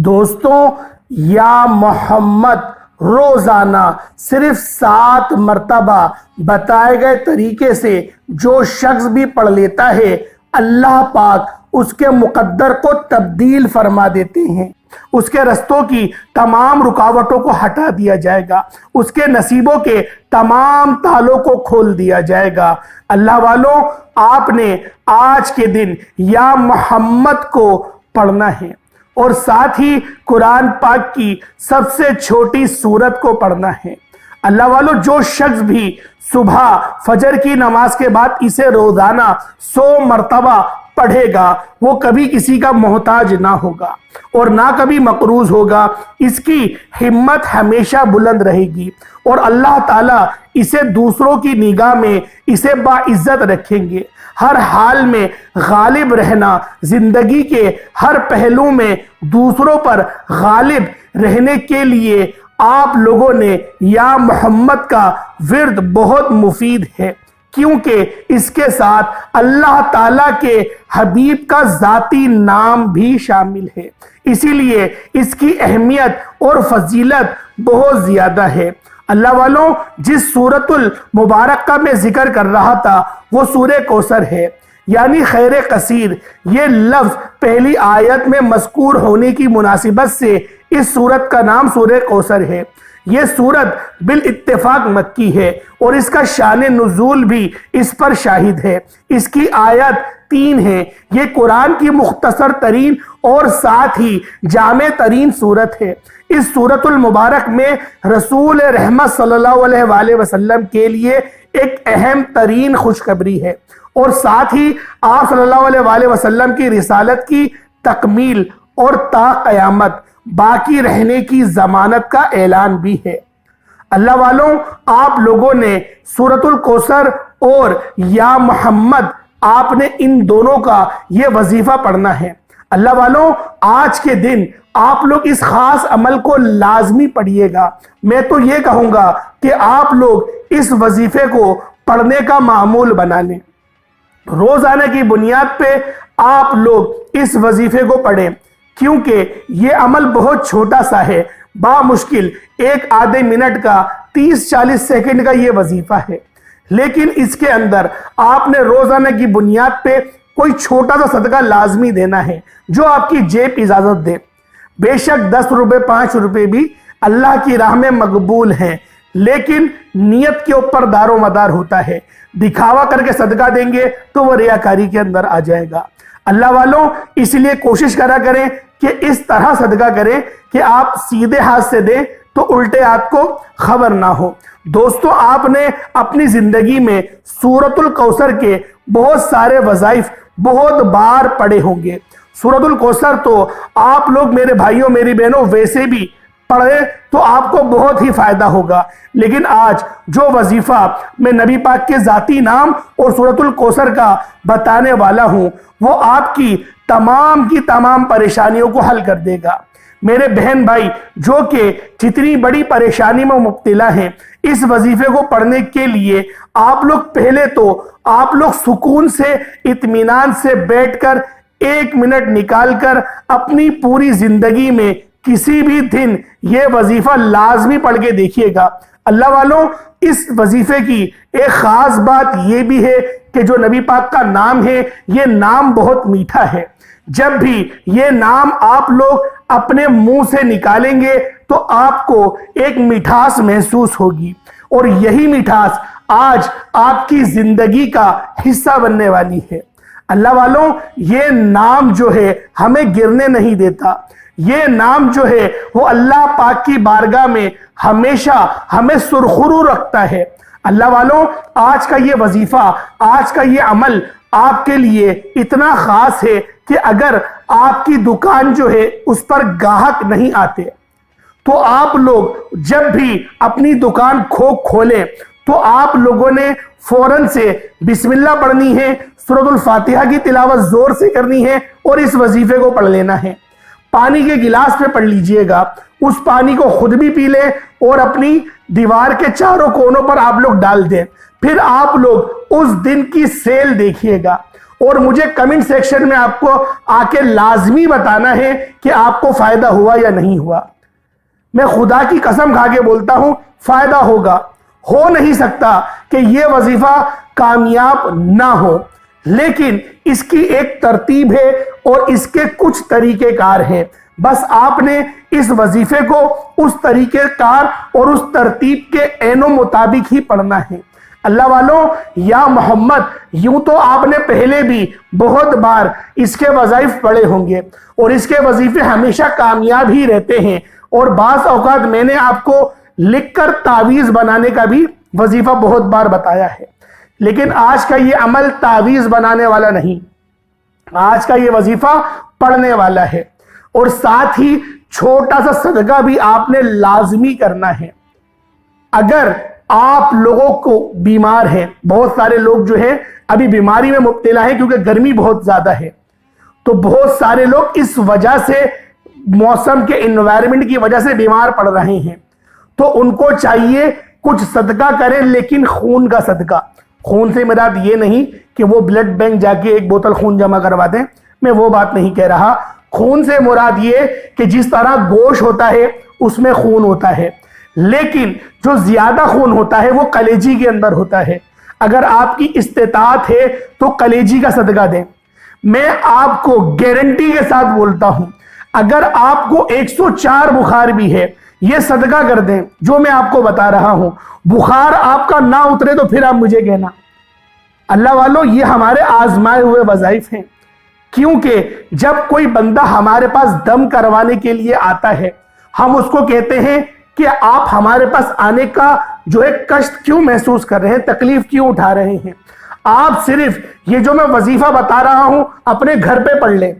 دوستوں، یا محمد روزانہ صرف 7 مرتبہ بتائے گئے طریقے سے جو شخص بھی پڑھ لیتا ہے، اللہ پاک اس کے مقدر کو تبدیل فرما دیتے ہیں، اس کے رستوں کی تمام رکاوٹوں کو ہٹا دیا جائے گا، اس کے نصیبوں کے تمام تالوں کو کھول دیا جائے گا۔ اللہ والوں، آپ نے آج کے دن یا محمد کو پڑھنا ہے اور ساتھ ہی قرآن پاک کی سب سے چھوٹی سورت کو پڑھنا ہے۔ اللہ والو، جو شخص بھی صبح فجر کی نماز کے بعد اسے روزانہ 100 مرتبہ پڑھے گا، وہ کبھی کسی کا محتاج نہ ہوگا اور نہ کبھی مقروض ہوگا۔ اس کی ہمت ہمیشہ بلند رہے گی اور اللہ تعالیٰ اسے دوسروں کی نگاہ میں اسے باعزت رکھیں گے۔ ہر حال میں غالب رہنا، زندگی کے ہر پہلو میں دوسروں پر غالب رہنے کے لیے آپ لوگوں نے یا محمد کا ورد بہت مفید ہے، کیونکہ اس کے ساتھ اللہ تعالیٰ کے حبیب کا ذاتی نام بھی شامل ہے، اسی لیے اس کی اہمیت اور فضیلت بہت زیادہ ہے۔ اللہ والوں، جس سورۃ المبارک کا میں ذکر کر رہا تھا وہ سورہ کوثر ہے، یعنی خیر کثیر۔ یہ لفظ پہلی آیت میں مذکور ہونے کی مناسبت سے اس سورت کا نام سورہ کوثر ہے۔ یہ سورت بالاتفاق مکی ہے اور اس کا شان نزول بھی اس پر شاہد ہے۔ اس کی آیت 3 ہے۔ یہ قرآن کی مختصر ترین اور ساتھ ہی جامع ترین سورت ہے۔ اس سورت المبارک میں رسول رحمت صلی اللہ علیہ وآلہ وسلم کے لیے ایک اہم ترین خوشخبری ہے اور ساتھ ہی آپ صلی اللہ علیہ وآلہ وسلم کی رسالت کی تکمیل اور تا قیامت باقی رہنے کی ضمانت کا اعلان بھی ہے۔ اللہ والوں، آپ لوگوں نے سورۃ الکوثر اور یا محمد، آپ نے ان دونوں کا یہ وظیفہ پڑھنا ہے۔ اللہ والوں، آج کے دن آپ لوگ اس خاص عمل کو لازمی پڑھیے گا۔ میں تو یہ کہوں گا کہ آپ لوگ اس وظیفے کو پڑھنے کا معمول بنا لیں۔ روزانہ کی بنیاد پہ آپ لوگ اس وظیفے کو پڑھیں، کیونکہ یہ عمل بہت چھوٹا سا ہے، بامشکل 1 منٹ کا 30-40 سیکنڈ کا یہ وظیفہ ہے، لیکن اس کے اندر آپ نے روزانہ کی بنیاد پہ کوئی چھوٹا سا صدقہ لازمی دینا ہے جو آپ کی جیب اجازت دے۔ بے شک 10 روپے 5 روپے بھی اللہ کی راہ میں مقبول ہیں، لیکن نیت کے اوپر دار و مدار ہوتا ہے۔ دکھاوا کر کے صدقہ دیں گے تو وہ ریاکاری کے اندر آ جائے گا۔ اللہ والوں، اس لیے کوشش کرا کریں کہ اس طرح صدقہ کریں کہ آپ سیدھے ہاتھ سے دیں تو الٹے ہاتھ کو خبر نہ ہو۔ دوستو، آپ نے اپنی زندگی میں سورۃ الکوثر کے بہت سارے وظائف بہت بار پڑھے ہوں گے۔ سورۃ الکوثر تو آپ لوگ، میرے بھائیوں میری بہنوں، ویسے بھی پڑھیں تو آپ کو بہت ہی فائدہ ہوگا، لیکن آج جو وظیفہ میں نبی پاک کے ذاتی نام اور سورۃ الکوثر کا بتانے والا ہوں وہ آپ کی تمام پریشانیوں کو حل کر دے گا۔ میرے بہن بھائی جو کہ جتنی بڑی پریشانی میں مبتلا ہیں، اس وظیفے کو پڑھنے کے لیے آپ لوگ پہلے تو آپ لوگ سکون سے اطمینان سے بیٹھ کر 1 منٹ نکال کر اپنی پوری زندگی میں کسی بھی دن یہ وظیفہ لازمی پڑھ کے دیکھیے گا۔ اللہ والوں، اس وظیفے کی ایک خاص بات یہ بھی ہے کہ جو نبی پاک کا نام ہے، یہ نام بہت میٹھا ہے۔ جب بھی یہ نام آپ لوگ اپنے منہ سے نکالیں گے تو آپ کو ایک مٹھاس محسوس ہوگی، اور یہی مٹھاس آج آپ کی زندگی کا حصہ بننے والی ہے۔ اللہ والوں، یہ نام جو ہے ہمیں گرنے نہیں دیتا، یہ نام جو ہے وہ اللہ پاک کی بارگاہ میں ہمیشہ ہمیں سرخرو رکھتا ہے۔ اللہ والوں، آج کا یہ وظیفہ، آج کا یہ عمل آپ کے لیے اتنا خاص ہے کہ اگر آپ کی دکان جو ہے اس پر گاہک نہیں آتے تو آپ لوگ جب بھی اپنی دکان کھولیں تو آپ لوگوں نے فوراً سے بسم اللہ پڑھنی ہے، سورۃ الفاتحہ کی تلاوت زور سے کرنی ہے اور اس وظیفے کو پڑھ لینا ہے۔ پانی کے گلاس پہ پڑھ لیجئے گا، اس پانی کو خود بھی پی لیں اور اپنی دیوار کے چاروں کونوں پر آپ لوگ ڈال دیں۔ پھر آپ لوگ اس دن کی سیل دیکھیے گا اور مجھے کمنٹ سیکشن میں آپ کو آ کے لازمی بتانا ہے کہ آپ کو فائدہ ہوا یا نہیں ہوا۔ میں خدا کی قسم کھا کے بولتا ہوں فائدہ ہوگا، ہو نہیں سکتا کہ یہ وظیفہ کامیاب نہ ہو، لیکن اس کی ایک ترتیب ہے اور اس کے کچھ طریقہ کار ہیں۔ بس آپ نے اس وظیفے کو اس طریقہ کار اور اس ترتیب کے عین و مطابق ہی پڑھنا ہے۔ اللہ والوں، یا محمد یوں تو آپ نے پہلے بھی بہت بار اس کے وظائف پڑھے ہوں گے اور اس کے وظیفے ہمیشہ کامیاب ہی رہتے ہیں، اور بعض اوقات میں نے آپ کو لکھ کر تعویذ بنانے کا بھی وظیفہ بہت بار بتایا ہے، لیکن آج کا یہ عمل تعویذ بنانے والا نہیں، آج کا یہ وظیفہ پڑھنے والا ہے۔ اور ساتھ ہی چھوٹا سا صدقہ بھی آپ نے لازمی کرنا ہے۔ اگر آپ لوگوں کو بیمار ہیں، بہت سارے لوگ جو ہیں ابھی بیماری میں مبتلا ہیں کیونکہ گرمی بہت زیادہ ہے، تو بہت سارے لوگ اس وجہ سے موسم کے انوائرمنٹ کی وجہ سے بیمار پڑ رہے ہیں، تو ان کو چاہیے کچھ صدقہ کریں، لیکن خون کا صدقہ۔ خون سے مراد یہ نہیں کہ وہ بلڈ بینک جا کے ایک بوتل خون جمع کروا دیں، میں وہ بات نہیں کہہ رہا۔ خون سے مراد یہ کہ جس طرح گوشت ہوتا ہے اس میں خون ہوتا ہے، لیکن جو زیادہ خون ہوتا ہے وہ کلیجی کے اندر ہوتا ہے۔ اگر آپ کی استطاعت ہے تو کلیجی کا صدقہ دیں۔ میں آپ کو گارنٹی کے ساتھ بولتا ہوں، اگر آپ کو 104 بخار بھی ہے، یہ صدقہ کر دیں جو میں آپ کو بتا رہا ہوں۔ بخار آپ کا نہ اترے تو پھر آپ مجھے کہنا۔ اللہ والوں، یہ ہمارے آزمائے ہوئے وظائف ہیں، کیونکہ جب کوئی بندہ ہمارے پاس دم کروانے کے لیے آتا ہے، ہم اس کو کہتے ہیں کہ آپ ہمارے پاس آنے کا جو ہے کشٹ کیوں محسوس کر رہے ہیں، تکلیف کیوں اٹھا رہے ہیں؟ آپ صرف یہ جو میں وظیفہ بتا رہا ہوں اپنے گھر پہ پڑھ لیں۔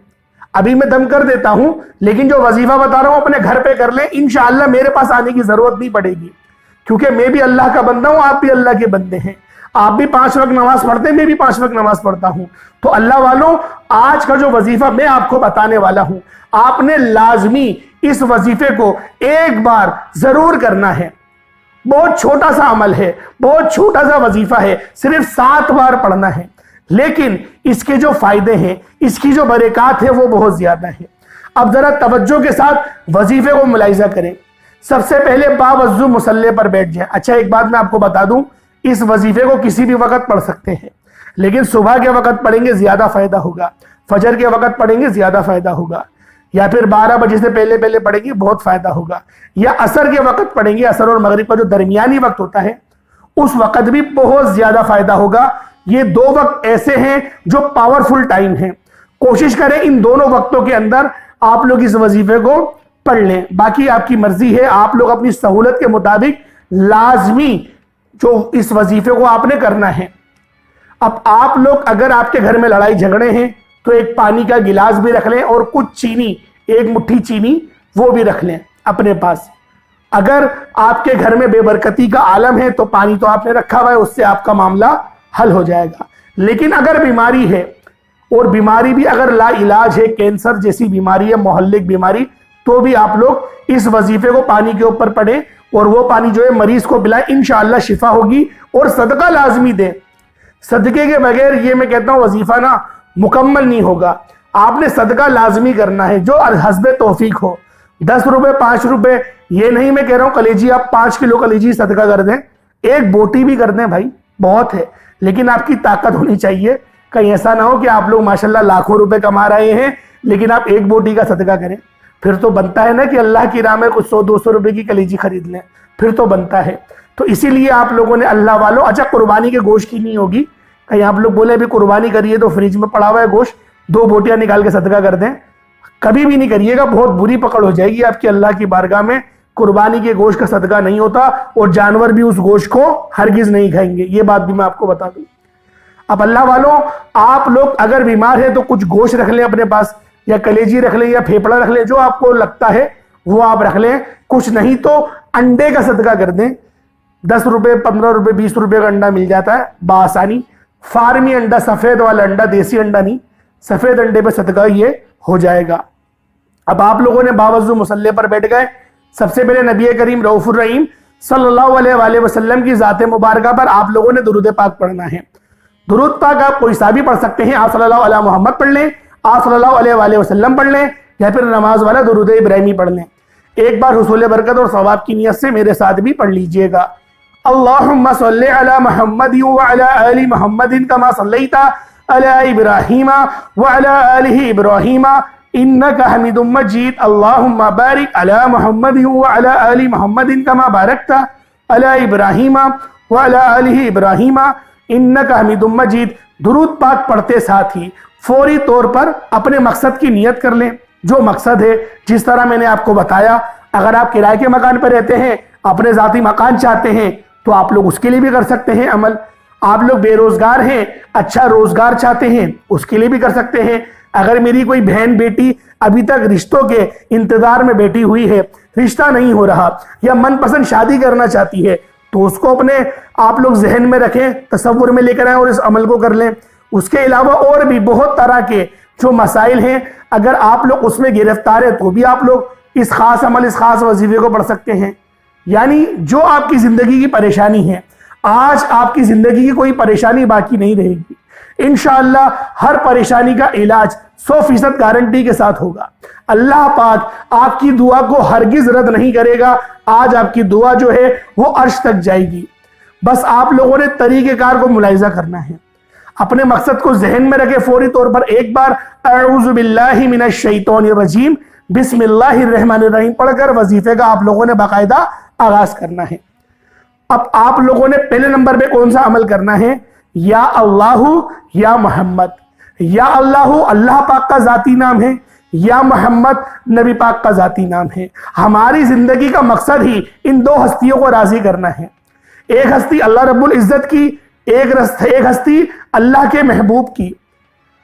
ابھی میں دم کر دیتا ہوں، لیکن جو وظیفہ بتا رہا ہوں اپنے گھر پہ کر لیں، انشاءاللہ میرے پاس آنے کی ضرورت نہیں پڑے گی، کیونکہ میں بھی اللہ کا بندہ ہوں، آپ بھی اللہ کے بندے ہیں۔ آپ بھی 5 وقت نماز پڑھتے ہیں، میں بھی 5 وقت نماز پڑھتا ہوں۔ تو اللہ والوں، آج کا جو وظیفہ میں آپ کو بتانے والا ہوں، آپ نے لازمی اس وظیفے کو ایک بار ضرور کرنا ہے۔ بہت چھوٹا سا عمل ہے، بہت چھوٹا سا وظیفہ ہے، صرف 7 بار پڑھنا ہے، لیکن اس کے جو فائدے ہیں، اس کی جو برکات ہے وہ بہت زیادہ ہے۔ اب ذرا توجہ کے ساتھ وظیفے کو ملاحظہ کریں۔ سب سے پہلے باوضو مصلی پر بیٹھ جائیں۔ اچھا، ایک بات میں آپ کو بتا دوں، اس وظیفے کو کسی بھی وقت پڑھ سکتے ہیں، لیکن صبح کے وقت پڑھیں گے زیادہ فائدہ ہوگا، فجر کے وقت پڑھیں گے زیادہ فائدہ ہوگا، یا پھر 12 بجے سے پہلے پڑھیں گے بہت فائدہ ہوگا، یا عصر کے وقت پڑھیں گے، عصر اور مغرب کا جو درمیانی وقت ہوتا ہے اس وقت بھی بہت زیادہ فائدہ ہوگا۔ یہ 2 وقت ایسے ہیں جو پاورفل ٹائم ہیں، کوشش کریں ان دونوں وقتوں کے اندر آپ لوگ اس وظیفے کو پڑھ لیں۔ باقی آپ کی مرضی ہے، آپ لوگ اپنی سہولت کے مطابق لازمی جو اس وظیفے کو آپ نے کرنا ہے۔ اب آپ لوگ اگر آپ کے گھر میں لڑائی جھگڑے ہیں تو ایک پانی کا گلاس بھی رکھ لیں اور کچھ چینی، 1 مٹھی چینی وہ بھی رکھ لیں اپنے پاس۔ اگر آپ کے گھر میں بے برکتی کا عالم ہے تو پانی تو آپ نے رکھا ہوا ہے، اس سے آپ کا معاملہ حل ہو جائے گا۔ لیکن اگر بیماری ہے، اور بیماری بھی اگر لا علاج ہے، کینسر جیسی بیماری ہے، مہلک بیماری، تو بھی آپ لوگ اس وظیفے کو پانی کے اوپر پڑھیں اور وہ پانی جو ہے مریض کو پلائیں، انشاءاللہ شفا ہوگی۔ اور صدقہ لازمی دیں، صدقے کے بغیر یہ میں کہتا ہوں وظیفہ نا مکمل نہیں ہوگا۔ آپ نے صدقہ لازمی کرنا ہے جو حسب توفیق ہو، 10 روپے 5 روپے، یہ نہیں میں کہہ رہا ہوں کلیجی آپ 5 کلو کلیجی صدقہ کر دیں، 1 بوٹی بھی کر دیں بھائی، بہت ہے، لیکن آپ کی طاقت ہونی چاہیے۔ کہیں ایسا نہ ہو کہ آپ لوگ ماشاءاللہ لاکھوں روپے کما رہے ہیں لیکن آپ 1 بوٹی کا صدقہ کریں، پھر تو بنتا ہے نا کہ اللہ کی راہ میں کچھ 100-200 روپے کی کلیجی خرید لیں، پھر تو بنتا ہے۔ تو اسی لیے آپ لوگوں نے اللہ والوں، اچھا قربانی کے گوشت کی نہیں ہوگی، کہیں آپ لوگ بولے ابھی قربانی کریے تو فریج میں پڑا ہوا ہے گوشت، 2 بوٹیاں نکال کے صدقہ کر دیں، کبھی بھی نہیں کریے گا، بہت بری پکڑ ہو جائے گی آپ کی اللہ کی بارگاہ میں۔ قربانی کے گوشت کا صدقہ نہیں ہوتا اور جانور بھی اس گوشت کو ہرگز نہیں کھائیں گے، یہ بات بھی میں آپ کو بتا دوں۔ اب اللہ والوں، آپ لوگ اگر بیمار ہیں تو کچھ گوشت رکھ لیں اپنے پاس، یا کلیجی رکھ لیں یا پھیپڑا رکھ لیں، جو آپ کو لگتا ہے وہ آپ رکھ لیں۔ کچھ نہیں تو انڈے کا صدقہ کر دیں، 10 روپے 15 روپے 20 روپے کا انڈا مل جاتا ہے بآسانی، فارمی انڈا، سفید والا انڈا، دیسی انڈا نہیں، سفید انڈے پہ صدقہ یہ ہو جائے گا۔ اب آپ لوگوں نے باوضو مصلی پر بیٹھ گئے، سب سے پہلے نبی کریم رؤوف الرحیم صلی اللہ علیہ وآلہ وسلم کی ذات مبارکہ پر آپ لوگوں نے درود پاک پڑھنا ہے۔ درود پاک آپ کوئی سا بھی پڑھ سکتے ہیں. آپ صلی اللہ علیہ محمد پڑھ لیں, آپ صلی اللہ علیہ وآلہ وسلم پڑھ لیں, یا پھر نماز والا درود ابراہیمی پڑھ لیں. ایک بار حصول برکت اور ثواب کی نیت سے میرے ساتھ بھی پڑھ لیجئے گا. اللہم صلی علی محمد وعلی آل محمد کما صلیت علی ابراہیم وعلی آل ابراہیم انکا حمید مجید. اللہم بارک علی محمد وعلی آل محمد کما بارکت علی ابراہیم وعلی آل ابراہیم انکا حمید مجید. درود پاک پڑھتے ساتھ ہی فوری طور پر اپنے مقصد کی نیت کر لیں. جو مقصد ہے جس طرح میں نے آپ کو بتایا, اگر آپ کرائے کے مکان پر رہتے ہیں, اپنے ذاتی مکان چاہتے ہیں, تو آپ لوگ اس کے لیے بھی کر سکتے ہیں عمل. آپ لوگ بے روزگار ہیں, اچھا روزگار چاہتے ہیں, اس کے لیے بھی کر سکتے ہیں. اگر میری کوئی بہن بیٹی ابھی تک رشتوں کے انتظار میں بیٹھی ہوئی ہے, رشتہ نہیں ہو رہا, یا من پسند شادی کرنا چاہتی ہے, تو اس کو اپنے آپ لوگ ذہن میں رکھیں, تصور میں لے کر آئیں اور اس عمل کو کر لیں. اس کے علاوہ اور بھی بہت طرح کے جو مسائل ہیں, اگر آپ لوگ اس میں گرفتار ہیں تو بھی آپ لوگ اس خاص عمل, اس خاص وظیفے کو پڑھ سکتے ہیں. یعنی جو آپ کی زندگی کی پریشانی ہے, آج آپ کی زندگی کی کوئی پریشانی باقی نہیں رہے گی. انشاءاللہ ہر پریشانی کا علاج 100% گارنٹی کے ساتھ ہوگا. اللہ پاک آپ کی دعا کو ہرگز رد نہیں کرے گا. آج آپ کی دعا جو ہے وہ عرش تک جائے گی. بس آپ لوگوں نے طریقہ کار کو ملاحظہ کرنا ہے, اپنے مقصد کو ذہن میں رکھے. فوری طور پر ایک بار اعوذ باللہ من الشیطان الرجیم بسم اللہ الرحمن الرحیم پڑھ کر وظیفے کا آپ لوگوں نے باقاعدہ آغاز کرنا ہے. اب آپ لوگوں نے پہلے نمبر پہ کون سا عمل کرنا ہے؟ یا اللہ یا محمد. یا اللہ اللہ پاک کا ذاتی نام ہے, یا محمد نبی پاک کا ذاتی نام ہے. ہماری زندگی کا مقصد ہی ان دو ہستیوں کو راضی کرنا ہے. ایک ہستی اللہ رب العزت کی, ایک ہستی اللہ کے محبوب کی.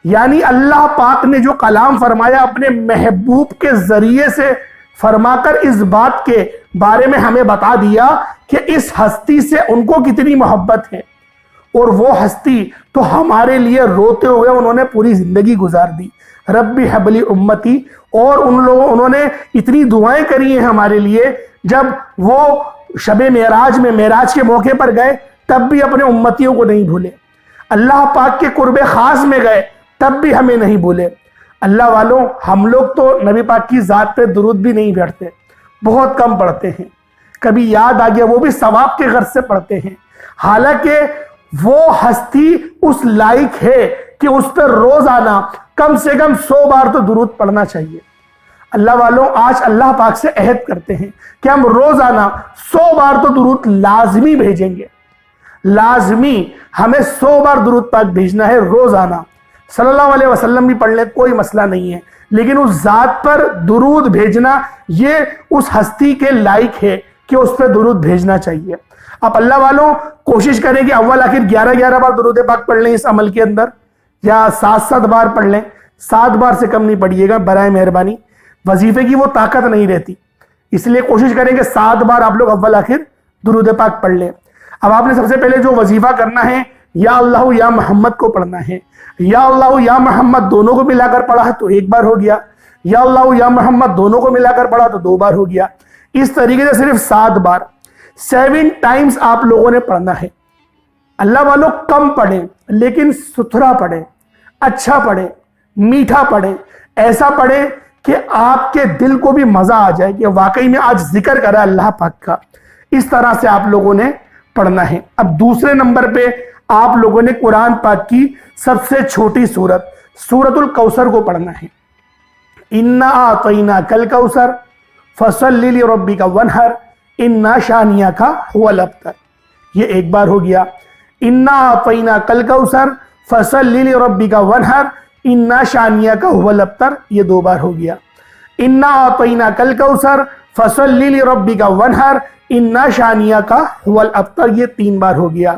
یعنی اللہ پاک نے جو کلام فرمایا اپنے محبوب کے ذریعے سے فرما کر اس بات کے بارے میں ہمیں بتا دیا کہ اس ہستی سے ان کو کتنی محبت ہے. اور وہ ہستی تو ہمارے لیے روتے ہوئے انہوں نے پوری زندگی گزار دی. ربی حبلی امتی. اور انہوں نے اتنی دعائیں کری ہیں ہمارے لیے. جب وہ شب معراج میں معراج کے موقع پر گئے تب بھی اپنے امتیوں کو نہیں بھولے. اللہ پاک کے قرب خاص میں گئے تب بھی ہمیں نہیں بھولے. اللہ والوں, ہم لوگ تو نبی پاک کی ذات پہ درود بھی نہیں پڑھتے, بہت کم پڑھتے ہیں. کبھی یاد آ گیا وہ بھی ثواب کے غرض سے پڑھتے ہیں. حالانکہ وہ ہستی اس لائق ہے کہ اس پر روزانہ کم سے کم 100 بار تو درود پڑھنا چاہیے. اللہ والوں, آج اللہ پاک سے عہد کرتے ہیں کہ ہم روزانہ 100 بار تو درود لازمی بھیجیں گے. لازمی ہمیں 100 بار درود پاک بھیجنا ہے روزانہ. صلی اللہ علیہ وسلم بھی پڑھ لیں, کوئی مسئلہ نہیں ہے, لیکن اس ذات پر درود بھیجنا یہ اس ہستی کے لائق ہے کہ اس پہ درود بھیجنا چاہیے. اب اللہ والوں کوشش کریں کہ اول آخر 11 بار درود پاک پڑھ لیں اس عمل کے اندر, یا 7 بار پڑھ لیں. 7 بار سے کم نہیں پڑھیے گا برائے مہربانی, وظیفے کی وہ طاقت نہیں رہتی. اس لیے کوشش کریں کہ 7 بار آپ لوگ اول آخر درود پاک پڑھ لیں. اب آپ نے سب سے پہلے جو وظیفہ کرنا ہے, یا اللہ یا محمد کو پڑھنا ہے. یا اللہ یا محمد دونوں کو ملا کر پڑھا تو 1 بار ہو گیا, یا اللہ یا محمد دونوں کو ملا کر پڑھا تو 2 بار ہو گیا. اس طریقے سے صرف 7 بار 7 ٹائمز آپ لوگوں نے پڑھنا ہے. اللہ والوں کم پڑھیں لیکن ستھرا پڑھیں, اچھا پڑھیں, میٹھا پڑھیں, ایسا پڑھیں کہ آپ کے دل کو بھی مزہ آ جائے کہ واقعی میں آج ذکر کرا اللہ پاک کا. اس طرح سے آپ لوگوں نے پڑھنا ہے. اب دوسرے نمبر پہ آپ لوگوں نے قرآن پاک کی سب سے چھوٹی سورت سورۃ الکوثر کو پڑھنا ہے. انا اعطیناک الکوثر فصلی لربک وانحر انا شانیک هو الابتر. یہ 1 بار ہو گیا. انا اعطیناک الکوثر فصلی لربک وانحر انا شانیک هو الابتر. یہ 2 بار ہو گیا. انا اعطیناک الکوثر فصلی لربک وانحر انا شانیک هو الابتر. یہ 3 بار ہو گیا.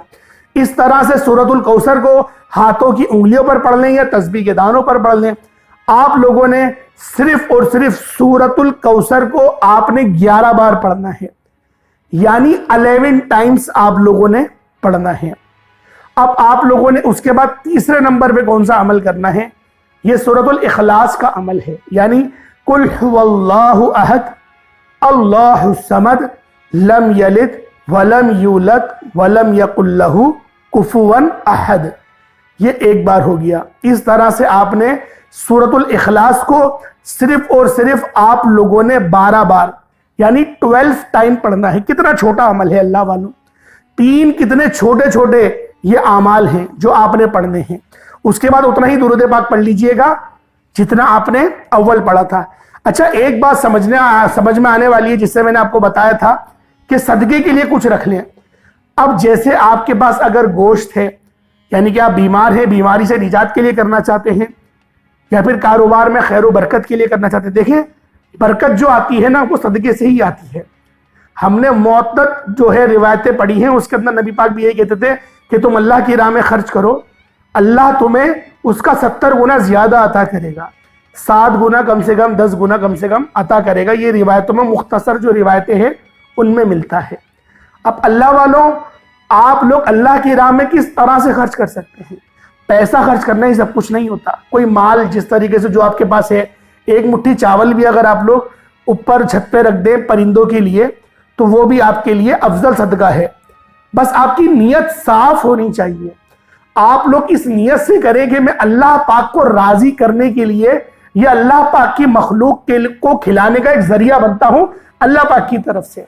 اس طرح سے سورۃ الکوثر کو ہاتھوں کی انگلیوں پر پڑھ لیں یا تسبیح کے دانوں پر پڑھ لیں. آپ لوگوں نے صرف اور صرف سورۃ الکوثر کو آپ نے 11 بار پڑھنا ہے, یعنی 11 ٹائمز آپ لوگوں نے پڑھنا ہے. اب آپ لوگوں نے اس کے بعد تیسرے نمبر پہ کون سا عمل کرنا ہے؟ یہ سورۃ الاخلاص کا عمل ہے. یعنی قل هو اللہ احد اللہ الصمد لم یلد ولم یولد ولم یکن لہ کفوا احد. یہ ایک بار ہو گیا۔ اس طرح سے آپ نے سورۃ الاخلاص کو صرف اور صرف آپ لوگوں نے 12 بار یعنی 12 ٹائم پڑھنا ہے۔ کتنا چھوٹا عمل ہے اللہ والوں، 3 کتنے چھوٹے چھوٹے یہ اعمال ہیں جو آپ نے پڑھنے ہیں۔ اس کے بعد اتنا ہی درود پاک پڑھ لیجئے گا جتنا آپ نے اول پڑھا تھا۔ اچھا، ایک بات سمجھ میں آنے والی ہے، جس سے میں نے آپ کو بتایا تھا کہ صدقے کے لیے کچھ رکھ لیں۔ اب جیسے آپ کے پاس اگر گوشت ہے، یعنی کہ آپ بیمار ہیں، بیماری سے نجات کے لیے کرنا چاہتے ہیں، یا پھر کاروبار میں خیر و برکت کے لیے کرنا چاہتے ہیں، دیکھیں برکت جو آتی ہے نا وہ صدقے سے ہی آتی ہے۔ ہم نے معتد جو ہے روایتیں پڑھی ہیں، اس کے اندر نبی پاک بھی یہی کہتے تھے کہ تم اللہ کی راہ میں خرچ کرو، اللہ تمہیں اس کا 70 گنا زیادہ عطا کرے گا، 7 گنا کم سے کم، 10 گنا کم سے کم عطا کرے گا۔ یہ روایتوں میں مختصر جو روایتیں ہیں ان میں ملتا ہے۔ اب اللہ والوں، آپ لوگ اللہ کی راہ میں کس طرح سے خرچ کر سکتے ہیں؟ پیسہ خرچ کرنا ہی سب کچھ نہیں ہوتا۔ کوئی مال جس طریقے سے جو آپ کے پاس ہے، ایک مٹھی چاول بھی اگر آپ لوگ اوپر چھت پہ رکھ دیں پرندوں کے لیے تو وہ بھی آپ کے لیے افضل صدقہ ہے۔ بس آپ کی نیت صاف ہونی چاہیے۔ آپ لوگ اس نیت سے کریں کہ میں اللہ پاک کو راضی کرنے کے لیے یا اللہ پاک کی مخلوق کو کھلانے کا ایک ذریعہ بنتا ہوں اللہ پاک کی طرف سے۔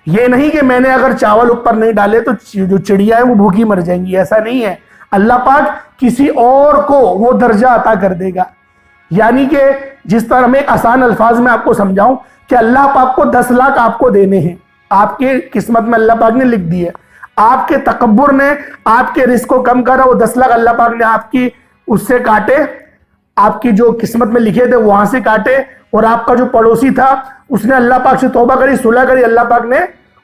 یہ نہیں کہ میں نے اگر چاول اوپر نہیں ڈالے تو جو چڑیا ہے وہ بھوکی مر جائیں گی، ایسا نہیں ہے۔ اللہ پاک کسی اور کو وہ درجہ عطا کر دے گا۔ یعنی کہ جس طرح میں آسان الفاظ میں آپ کو سمجھاؤں کہ اللہ پاک کو 10 لاکھ آپ کو دینے ہیں، آپ کے قسمت میں اللہ پاک نے لکھ دی ہے۔ آپ کے تکبر نے آپ کے رزق کو کم کرا، وہ 10 لاکھ اللہ پاک نے آپ کی اس سے کاٹے، آپ کی جو قسمت میں لکھے تھے وہاں سے کاٹے، اور آپ کا جو پڑوسی تھا اس نے اللہ پاک سے توبہ کری، صلح کری، اللہ پاک نے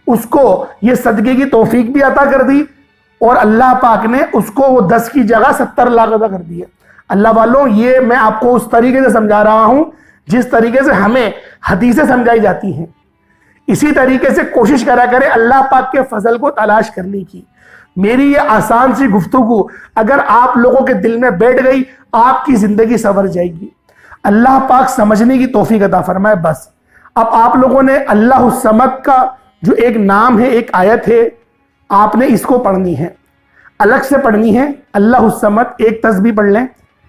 اس کو یہ صدقے کی توفیق بھی عطا کر دی، اور اللہ پاک نے اس کو وہ 10 کی جگہ 70 لاکھ عطا کر دی ہے۔ اللہ والوں، یہ میں آپ کو اس طریقے سے سمجھا رہا ہوں جس طریقے سے ہمیں حدیثیں سمجھائی جاتی ہیں۔ اسی طریقے سے کوشش کرا کرے اللہ پاک کے فضل کو تلاش کرنے کی۔ میری یہ آسان سی گفتگو اگر آپ لوگوں کے دل میں بیٹھ گئی، آپ کی زندگی سنور جائے گی۔ اللہ پاک سمجھنے کی توفیق عطا فرمائے۔ بس اب آپ لوگوں نے اللہ الصمد کا جو ایک نام ہے، ایک آیت ہے، آپ نے اس کو پڑھنی ہے، الگ سے پڑھنی ہے۔ اللہ الصمد ایک تسبیح پڑھ لیں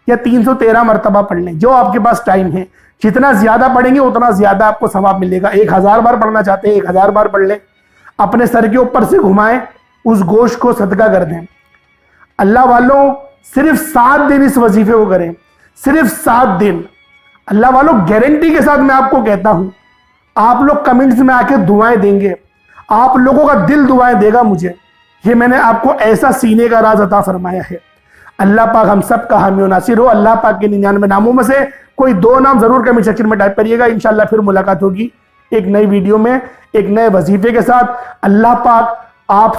یا 313 مرتبہ پڑھ لیں، جو آپ کے پاس ٹائم ہے۔ جتنا زیادہ پڑھیں گے اتنا زیادہ آپ کو ثواب ملے گا۔ 1000 بار پڑھنا چاہتے ہیں 1000 بار پڑھ لیں، اپنے سر کے اوپر سے گھمائیں، اس گوشت کو صدقہ کر دیں۔ اللہ والوں، صرف 7 دن اس وظیفے کو کریں، صرف 7 دن۔ اللہ والوں، گارنٹی کے ساتھ میں آپ کو کہتا ہوں، آپ لوگ کمنٹس میں آ کے دعائیں دیں گے، آپ لوگوں کا دل دعائیں دے گا مجھے۔ یہ میں نے آپ کو ایسا سینے کا راز عطا فرمایا ہے۔ اللہ پاک ہم سب کا حامی و ناصر ہو۔ اللہ پاک کے 99 ناموں میں سے کوئی 2 نام ضرور کمنٹ سیکشن میں ٹائپ کریے گا۔ انشاءاللہ پھر ملاقات ہوگی ایک نئی ویڈیو میں ایک نئے وظیفے کے ساتھ۔ اللہ پاک آپ